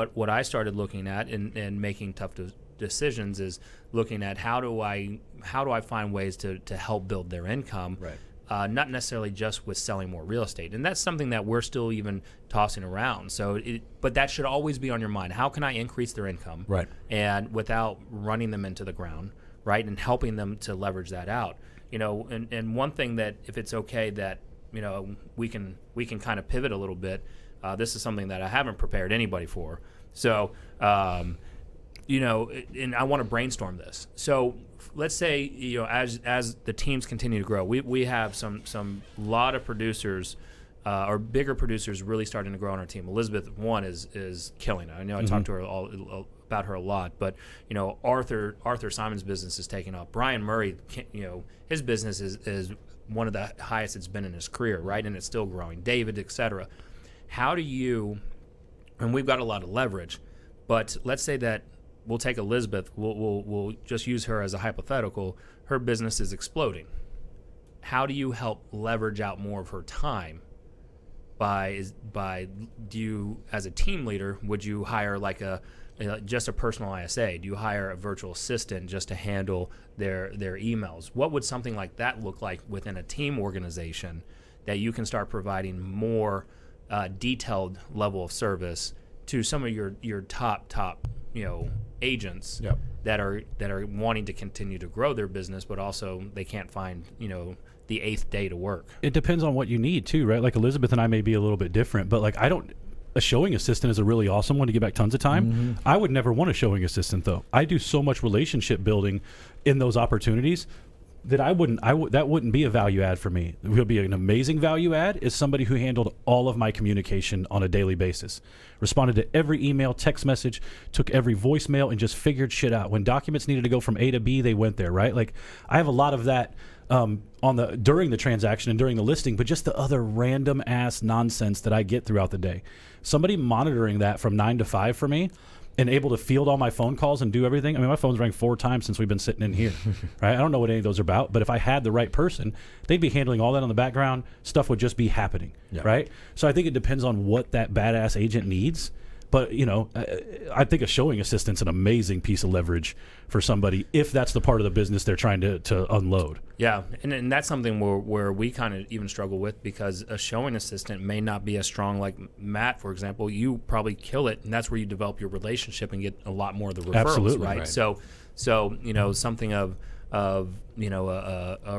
But what I started looking at and making tough decisions is looking at how do I find ways to help build their income, Right. Not necessarily just with selling more real estate. And that's something that we're still even tossing around. But that should always be on your mind. How can I increase their income? Right. And without running them into the ground, right? And helping them to leverage that out. And one thing that, if it's okay, that we can kind of pivot a little bit. This is something that I haven't prepared anybody for. So, and I want to brainstorm this. So let's say, as the teams continue to grow, we have some lot of producers, or bigger producers really starting to grow on our team. Elizabeth, one, is killing it. I know I talked to her about her a lot, but Arthur Simon's business is taking off. Brian Murray, his business is one of the highest it's been in his career, right? And it's still growing. David, et cetera. How do you, and we've got a lot of leverage, but let's say that we'll take Elizabeth, we'll just use her as a hypothetical. Her business is exploding. How do you help leverage out more of her time? Do you, as a team leader, would you hire like just a personal ISA? Do you hire a virtual assistant just to handle their emails? What would something like that look like within a team organization that you can start providing more detailed level of service to some of your top agents Yep. that are wanting to continue to grow their business, but also they can't find the eighth day to work. It depends on what you need too, right? Like Elizabeth and I may be a little bit different, but like a showing assistant is a really awesome one to get back tons of time. Mm-hmm. I would never want a showing assistant though. I do so much relationship building in those opportunities that that wouldn't be a value add for me. It would be an amazing value add is somebody who handled all of my communication on a daily basis, responded to every email, text message, took every voicemail, and just figured shit out. When documents needed to go from A to B, they went there, right? Like I have a lot of that during the transaction and during the listing, but just the other random ass nonsense that I get throughout the day. Somebody monitoring that from 9 to 5 for me, and able to field all my phone calls and do everything. I mean, my phone's rang 4 times since we've been sitting in here, right? I don't know what any of those are about, but if I had the right person, they'd be handling all that on the background. Stuff would just be happening, Yeah. right? So I think it depends on what that badass agent needs. But, I think a showing assistant's an amazing piece of leverage for somebody if that's the part of the business they're trying to unload. Yeah, and that's something where we kind of even struggle with, because a showing assistant may not be as strong. Like Matt, for example, you probably kill it, and that's where you develop your relationship and get a lot more of the referrals, Absolutely, right? right. So something of a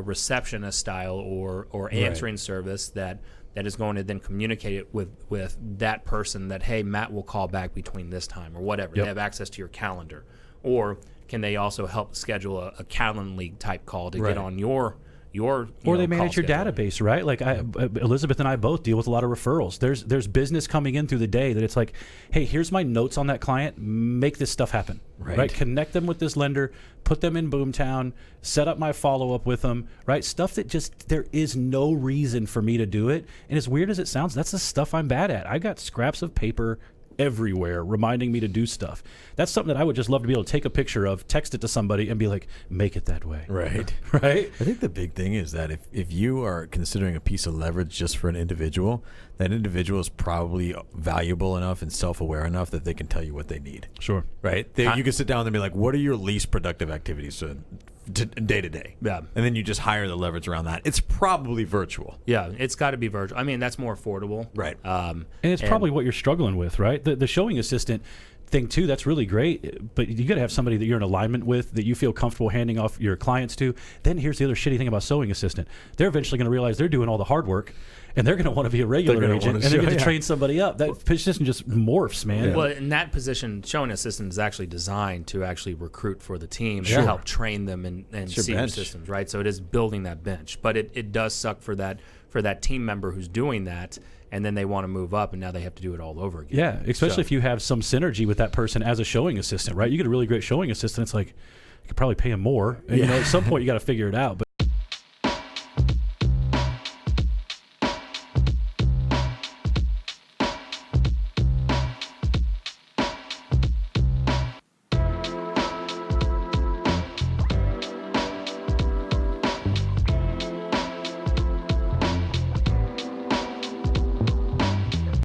receptionist style or answering service that is going to then communicate it with that person that, hey, Matt will call back between this time or whatever. Yep. They have access to your calendar. Or can they also help schedule a Calendly type call to Right. get on your Or they manage your schedule. database, right? Like Elizabeth and I both deal with a lot of referrals. There's business coming in through the day that it's like, hey, here's my notes on that client. Make this stuff happen, right? Connect them with this lender, put them in Boomtown, set up my follow-up with them, right? Stuff that just, there is no reason for me to do it. And as weird as it sounds, that's the stuff I'm bad at. I got scraps of paper everywhere reminding me to do stuff. That's something that I would just love to be able to take a picture of, text it to somebody, and be like, make it that way. Right. Right? I think the big thing is that if you are considering a piece of leverage just for an individual, that individual is probably valuable enough and self-aware enough that they can tell you what they need. Sure. Right? You can sit down and be like, what are your least productive activities day to day? Yeah. And then you just hire the leverage around that. It's probably virtual. Yeah, it's got to be virtual. I mean, that's more affordable. Right. And it's probably what you're struggling with, right? The showing assistant thing too, that's really great, but you got to have somebody that you're in alignment with, that you feel comfortable handing off your clients to. Then here's the other shitty thing about showing assistant. They're eventually going to realize they're doing all the hard work, and they're going to want to be a regular agent, and they're going to train somebody up. That position just morphs, man. Yeah. Well, in that position, showing assistant is actually designed to actually recruit for the team and help train them and see the systems, right? So it is building that bench, but it does suck for that team member who's doing that, and then they want to move up, and now they have to do it all over again. Yeah, especially if you have some synergy with that person as a showing assistant, right? You get a really great showing assistant, it's like, you could probably pay him more. And, at some point, you got to figure it out. But